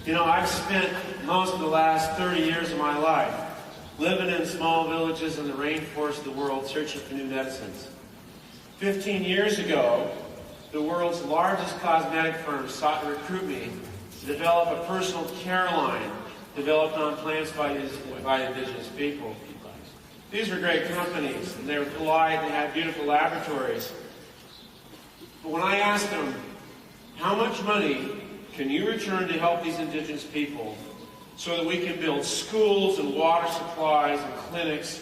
You know, I've spent most of the last 30 years of my life living in small villages in the rainforest of the world searching for new medicines. 15 years ago, the world's largest cosmetic firm sought to recruit me to develop a personal care line developed on plants by indigenous people. These were great companies, and they were polite and had beautiful laboratories. But when I asked them, how much money can you return to help these indigenous people so that we can build schools and water supplies and clinics,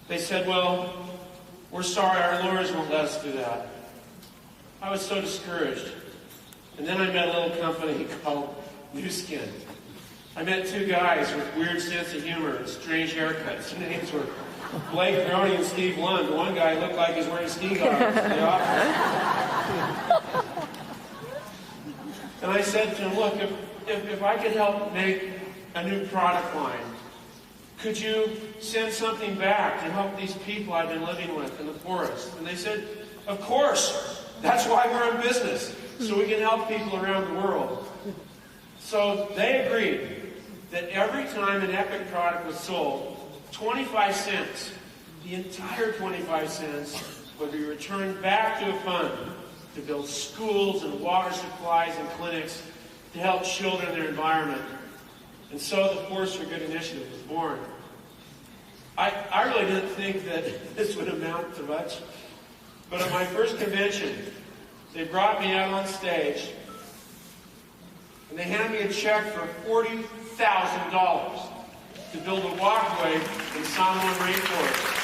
they said, well, we're sorry, our lawyers won't let us do that. I was so discouraged. And then I met a little company called New Skin. I met two guys with weird sense of humor and strange haircuts. Their names were Blake Brony and Steve Lund. One guy looked like he was wearing ski goggles in the office. And I said to him, look, if I could help make a new product line, could you send something back to help these people I've been living with in the forest? And they said, of course. That's why we're in business, so we can help people around the world. So they agreed that every time an Epic product was sold, 25 cents, the entire 25 cents, would be returned back to a fund to build schools and water supplies and clinics to help children in their environment. And so the Force for Good initiative was born. I really didn't think that this would amount to much, but at my first convention, they brought me out on stage and they handed me a check for $40,000 to build a walkway in Samoan rainforest.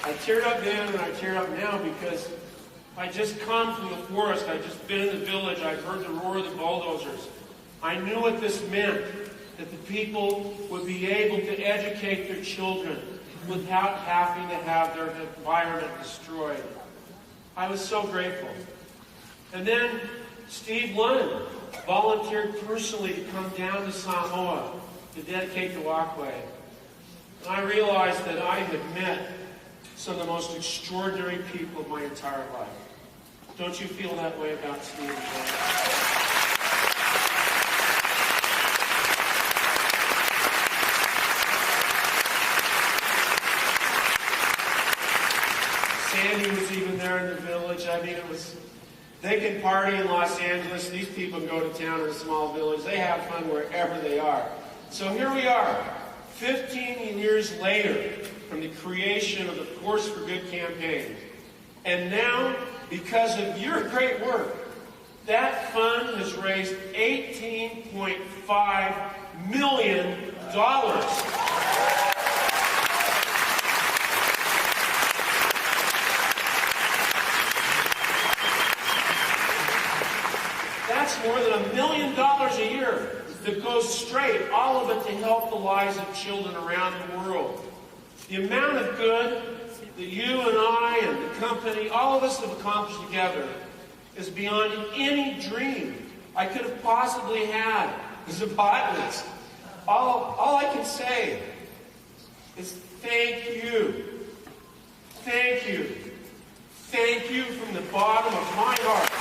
I teared up then and I tear up now because I just come from the forest. I've just been in the village. I've heard the roar of the bulldozers. I knew what this meant, that the people would be able to educate their children without having to have their environment destroyed. I was so grateful. And then Steve Lund volunteered personally to come down to Samoa to dedicate the walkway. And I realized that I had met some of the most extraordinary people of my entire life. Don't you feel that way about Steve? Sandy was even there in the village. I mean, they can party in Los Angeles. These people can go to town in a small village. They have fun wherever they are. So here we are, 15 years later, from the creation of the Force for Good campaign. And now, because of your great work, that fund has raised $18.5 million. That's more than $1 million a year that goes straight, all of it to help the lives of children around the world. The amount of good that you and I and the company, all of us have accomplished together is beyond any dream I could have possibly had as a botanist. All I can say is thank you. Thank you. Thank you from the bottom of my heart.